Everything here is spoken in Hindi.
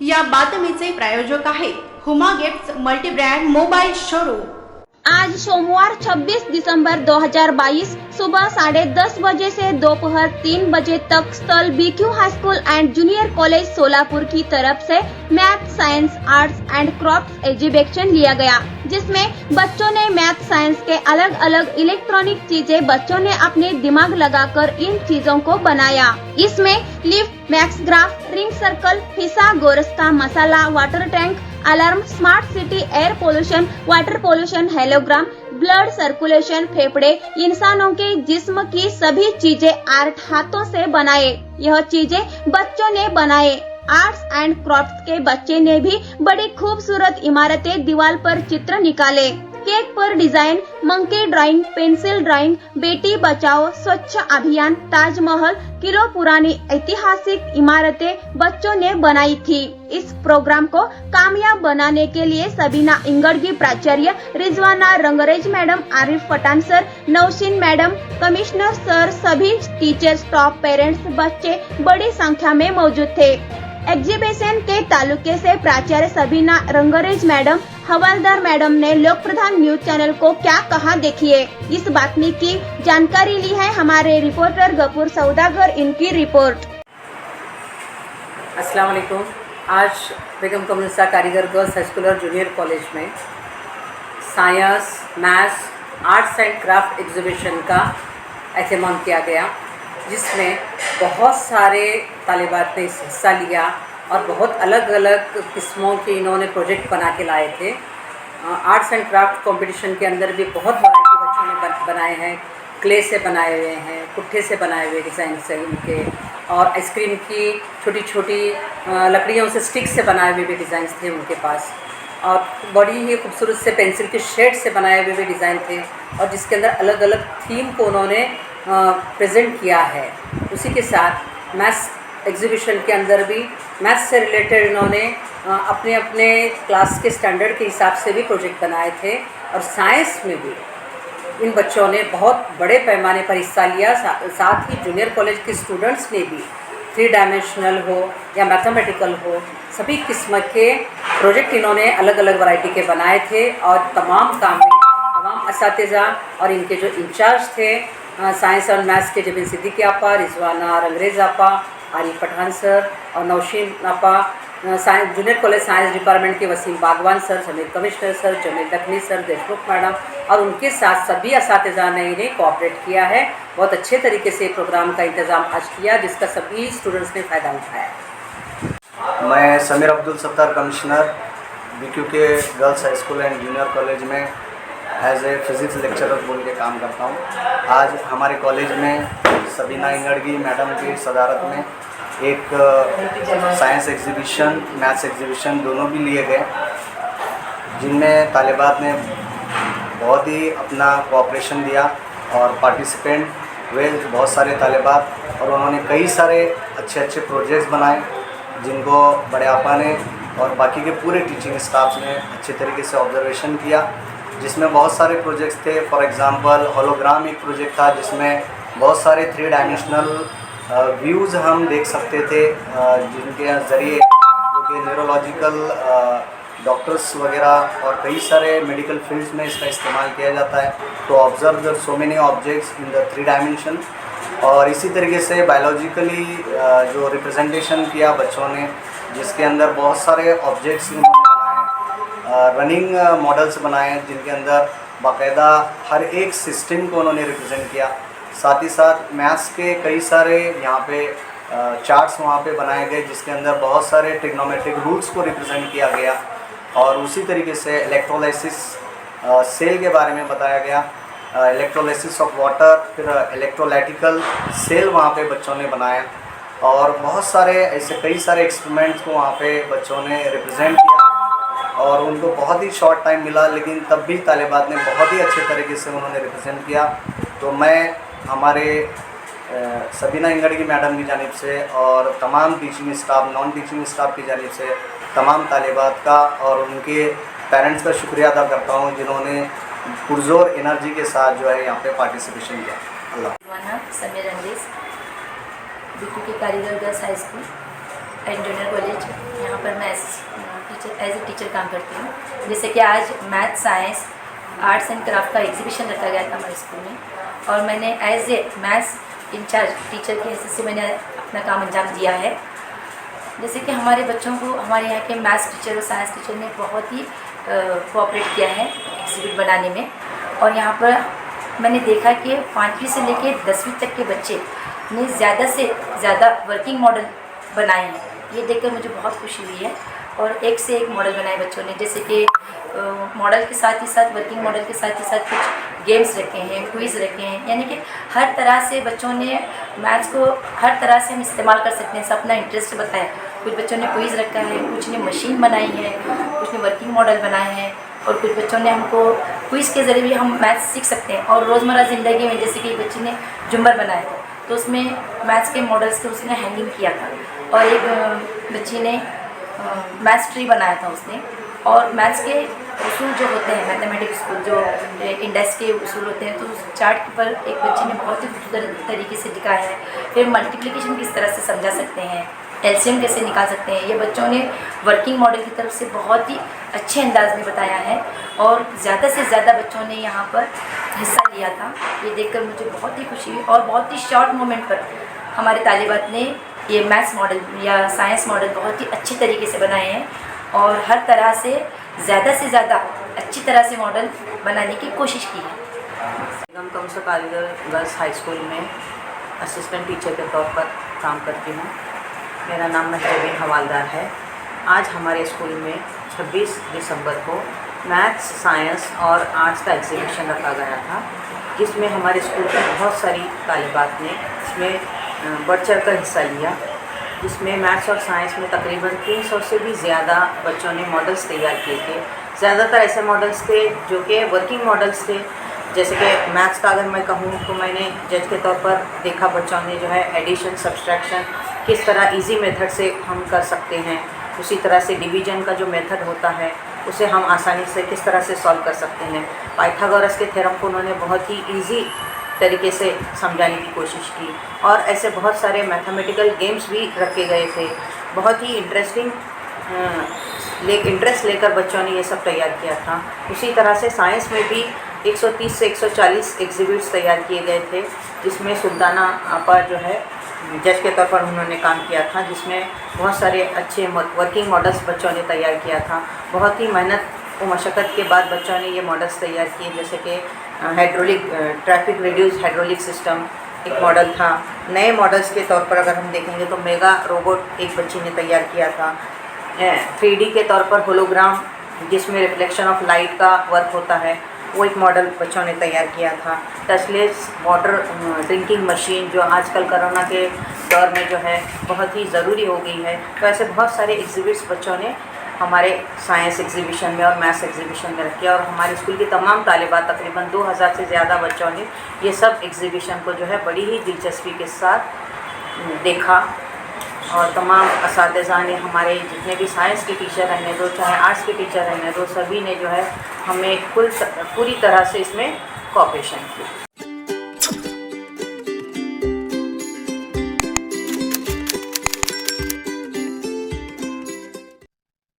या बातमीचे प्रायोजक आहेत Huma gifts multi-brand mobile showroom. आज सोमवार 26 दिसंबर 2022 सुबह 10:30 बजे से दोपहर 3 बजे तक स्थल BQ high school and junior college Solapur की तरफ से math science arts and craft exhibition लिया गया, जिसमें बच्चों ने मैथ साइंस के अलग अलग इलेक्ट्रॉनिक चीजें बच्चों ने अपने दिमाग लगाकर इन चीजों को बनाया। इसमें lift, max graph, ring circle, हिस्सा, गोरस का मसाला, water tank, alarm, smart city, air pollution, water pollution, hologram, blood circulation, फेफड़े, इंसानों के जिस्म की सभी चीजें आर्ट हाथों से बनाए। यह चीजें बच्चों ने बनाए। आर्ट्स एंड क्राफ्ट के बच्चे ने भी बड़ी खूबसूरत इमारतें दीवार पर चित्र निकाले। केक पर design, monkey drawing, pencil drawing, Beti Bachao, Swachh Abhiyan, Taj Mahal, kilo पुरानी ऐतिहासिक इमारतें बच्चों ने बनाई थी। इस प्रोग्राम को कामयाब बनाने के लिए सबीना इंगड़गी प्राचार्य, Rizwana Rangrez madam, Arif Pathan sir, Nausheen madam, commissioner sir, सभी टीचर, स्टाफ, पेरेंट्स, बच्चे बड़ी संख्या में मौजूद थे। एग्जीबिशन के तालुके से प्राचार्य सबीना रंगरेज मैडम, हवलदार मैडम ने लोक प्रधान न्यूज चैनल को क्या कहा, देखिए। इस बातमी की जानकारी ली है हमारे रिपोर्टर गफूर सौदागर, इनकी रिपोर्ट। अस्सलाम वालेकुम। आज बेगम कमरुन्निसा कारीगर गर्ल्स हाई स्कूल और जूनियर कॉलेज में science, maths, arts and craft exhibition का एहतमाम किया गया, जिसमें बहुत सारे तालिबात ने हिस्सा लिया और बहुत अलग अलग किस्मों के इन्होंने प्रोजेक्ट बना के लाए थे। आर्ट्स एंड क्राफ्ट कंपटीशन के अंदर भी बहुत वैरायटी बच्चों ने बनाए हैं। क्ले से बनाए हुए हैं, पुट्ठे से बनाए हुए डिज़ाइन से उनके, और आइसक्रीम की छोटी छोटी लकड़ियों से स्टिक से बनाए हुए भी डिज़ाइन थे उनके पास, और बड़ी ही खूबसूरत से पेंसिल के शेड से बनाए हुए भी डिज़ाइन थे, और जिसके अंदर अलग अलग थीम को उन्होंने प्रेजेंट किया है। उसी के साथ मैथ्स एग्जीबिशन के अंदर भी मैथ्स से रिलेटेड इन्होंने अपने अपने क्लास के स्टैंडर्ड के हिसाब से भी प्रोजेक्ट बनाए थे, और साइंस में भी इन बच्चों ने बहुत बड़े पैमाने पर हिस्सा लिया। साथ ही जूनियर कॉलेज के स्टूडेंट्स ने भी 3 डायमेंशनल हो या मैथमेटिकल हो, सभी किस्म के प्रोजेक्ट इन्होंने अलग अलग वैरायटी के बनाए थे, और तमाम काम में तमाम असातिज़ा और इनके जो इंचार्ज थे साइंस और मैथ्स के जबिन सिद्दीकी आपा, रिजवाना रंगरेज आपा, आरिफ पठान सर और नौशीन आपा, जूनियर कॉलेज साइंस डिपार्टमेंट के Wasim Bagwan sir, Sameer commissioner sir, Jamil Dakhni sir, Deshmukh madam और उनके साथ सभी असातिज़ा ने इन्हें कोऑपरेट किया है। बहुत अच्छे तरीके से प्रोग्राम का इंतज़ाम आज किया, जिसका सभी स्टूडेंट्स ने फ़ायदा उठाया। मैं समीर अब्दुल सत्तार, कमिश्नर BQ के girls high school and junior college में एज ए फिज़िक्स लेक्चरर बोल के काम करता हूँ। आज हमारे कॉलेज में सबीना इंगड़गी मैडम की सदारत में एक साइंस एग्जीबिशन, मैथ्स एग्जीबिशन दोनों भी लिए गए, जिनमें तालिबात ने बहुत ही अपना कोऑपरेशन दिया और पार्टिसिपेंट हुए बहुत सारे तालिबात, और उन्होंने कई सारे अच्छे अच्छे प्रोजेक्ट्स बनाए, जिनको बड़े आपा ने और बाकी के पूरे टीचिंग स्टाफ ने अच्छे तरीके से ऑब्जर्वेशन किया, जिसमें बहुत सारे प्रोजेक्ट्स थे। फॉर एग्जांपल होलोग्राम एक प्रोजेक्ट था, जिसमें बहुत सारे 3 डायमेंशनल व्यूज़ हम देख सकते थे, जिनके ज़रिए जो कि न्यूरोलॉजिकल डॉक्टर्स वगैरह और कई सारे मेडिकल फील्ड्स में इसका इस्तेमाल किया जाता है, तो observe so many objects in the 3 dimension. और इसी तरीके से बायोलॉजिकली जो रिप्रेजेंटेशन किया बच्चों ने, जिसके अंदर बहुत सारे ऑब्जेक्ट्स इन्होंने बनाए, रनिंग मॉडल्स बनाए, जिनके अंदर बाकायदा हर एक सिस्टम को उन्होंने रिप्रेजेंट किया। साथ ही साथ मैथ्स के कई सारे यहाँ पे चार्ट्स वहाँ पे बनाए गए, जिसके अंदर बहुत सारे ट्रिग्नोमेट्रिक रूल्स को रिप्रेजेंट किया गया, और उसी तरीके से इलेक्ट्रोलाइसिस सेल के बारे में बताया गया, इलेक्ट्रोलाइसिस ऑफ वाटर, फिर इलेक्ट्रोलाइटिकल सेल वहाँ पे बच्चों ने बनाया, और बहुत सारे ऐसे कई सारे एक्सपेरिमेंट्स को वहाँ पे बच्चों ने रिप्रेजेंट किया, और उनको बहुत ही शॉर्ट टाइम मिला, लेकिन तब भी तालिबात ने बहुत ही अच्छे तरीके से उन्होंने रिप्रेजेंट किया। तो मैं हमारे सबीना इंगड़गी मैडम की जानिब से और तमाम teaching staff, non teaching staff की जानिब से तमाम तालिबात का और उनके पेरेंट्स का शुक्रिया अदा करता हूँ, जिन्होंने पुरजोर एनर्जी के साथ जो है यहाँ पे पार्टिसिपेशन किया। अल्लाह। समीर अंग्रेज BQ के कारीगर girls high school and junior college, यहाँ पर मैं एज ए टीचर काम करती हूँ। जैसे कि आज math, science, arts and craft का एग्जीबिशन रखा गया था हमारे स्कूल में, और मैंने as a maths in charge teacher की हैसियत से मैंने अपना काम अंजाम दिया है। जैसे कि हमारे बच्चों को हमारे यहाँ के मैथ्स टीचर और साइंस टीचर ने बहुत ही कोऑपरेट किया है एग्जीबिट बनाने में। और यहाँ पर मैंने देखा कि 5वीं से लेके 10वीं तक के बच्चे ने ज़्यादा से ज़्यादा वर्किंग मॉडल बनाए हैं। ये देखकर मुझे बहुत खुशी हुई है। और एक से एक मॉडल बनाए बच्चों ने, जैसे कि मॉडल के साथ ही साथ, वर्किंग मॉडल के साथ ही साथ कुछ गेम्स रखे हैं, क्विज़ रखे हैं, यानी कि हर तरह से बच्चों ने मैथ्स को हर तरह से हम इस्तेमाल कर सकते हैं। सब अपना इंटरेस्ट बताया। कुछ बच्चों ने क्विज़ रखा है, कुछ ने मशीन बनाई है, कुछ ने वर्किंग मॉडल बनाए हैं, और कुछ बच्चों ने हमको क्विज़ के ज़रिए भी हम मैथ्स सीख सकते हैं। और रोज़मर्रा ज़िंदगी में जैसे कि एक बच्ची ने झुम्बर बनाया था, तो उसमें मैथ्स के मॉडल्स के उसने हैंगिंग किया था। और एक बच्ची ने मैथ्स ट्री बनाया था उसने। और मैथ्स के उसूल जो होते हैं, मैथमेटिक्स स्कूल जो इंडेक्स के उसूल होते हैं, तो उस चार्ट पर एक बच्ची ने बहुत ही खूबसूरत तरीके से दिखाया है। फिर मल्टीप्लिकेशन किस तरह से समझा सकते हैं, एलसीएम कैसे निकाल सकते हैं, ये बच्चों ने वर्किंग मॉडल की तरफ से बहुत ही अच्छे अंदाज में बताया है। और ज़्यादा से ज़्यादा बच्चों ने यहाँ पर हिस्सा लिया था। ये देखकर मुझे बहुत ही खुशी हुई। और बहुत ही शॉर्ट मोमेंट पर हमारे तालिबात ने ये मैथ्स मॉडल या साइंस मॉडल बहुत ही अच्छे तरीके से बनाए हैं, और हर तरह से ज़्यादा अच्छी तरह से मॉडल बनाने की कोशिश की है। बेगम कमसर कारीगर गर्ल्स हाई स्कूल में असिस्टेंट टीचर के तौर पर काम करती हूँ। मेरा नाम महजबीन हवालदार है। आज हमारे स्कूल में 26 दिसंबर को मैथ्स, साइंस और आर्ट्स का एग्जीबिशन रखा गया था, जिसमें हमारे स्कूल की बहुत सारी तालिबात ने इसमें बढ़ चढ़ कर हिस्सा लिया। जिसमें मैथ्स और साइंस में तकरीबन 300 से भी ज़्यादा बच्चों ने मॉडल्स तैयार किए थे। ज़्यादातर ऐसे मॉडल्स थे जो कि वर्किंग मॉडल्स थे। जैसे कि मैथ्स का अगर मैं कहूँ तो मैंने जज के तौर पर देखा बच्चों ने जो है एडिशन, सब्सट्रैक्शन किस तरह इजी मेथड से हम कर सकते हैं। उसी तरह से डिवीजन का जो मेथड होता है उसे हम आसानी से किस तरह से सॉल्व कर सकते हैं। पाइथागोरस के थ्योरम को उन्होंने बहुत ही ईजी तरीके से समझाने की कोशिश की। और ऐसे बहुत सारे मैथमेटिकल गेम्स भी रखे गए थे। बहुत ही इंटरेस्टिंग इंटरेस्ट लेकर बच्चों ने ये सब तैयार किया था। उसी तरह से साइंस में भी 130 से 140 एग्जिबिट्स तैयार किए गए थे, जिसमें सुल्ताना आपा जो है जज के तौर पर उन्होंने काम किया था, जिसमें बहुत सारे अच्छे वर्किंग मॉडल्स बच्चों ने तैयार किया था। बहुत ही मेहनत और मशक्क़त के बाद बच्चों ने ये मॉडल्स तैयार किए। जैसे कि hydraulic traffic reduce hydraulic system एक मॉडल था। नए मॉडल्स के तौर पर अगर हम देखेंगे तो मेगा रोबोट एक बच्ची ने तैयार किया था। 3D के तौर पर होलोग्राम, जिसमें रिफ्लेक्शन ऑफ लाइट का वर्क होता है, वो एक मॉडल बच्चों ने तैयार किया था। टचलेस वाटर ड्रिंकिंग मशीन, जो आजकल कोरोना के दौर में जो है बहुत ही ज़रूरी हो गई है। तो ऐसे बहुत सारे एग्जिबिट्स बच्चों ने हमारे साइंस एग्जीबिशन में और मैथ्स एग्जीबिशन में रखे। और हमारे स्कूल की तमाम तालिबात, तकरीबन 2000 से ज़्यादा बच्चों ने ये सब एग्जीबिशन को जो है बड़ी ही दिलचस्पी के साथ देखा। और तमाम असातिज़ा ने, हमारे जितने भी साइंस के टीचर रहने दो, चाहे आर्ट्स के टीचर रहने दो, सभी ने जो है हमें पूरी तरह से इसमें कोऑपरेशन की।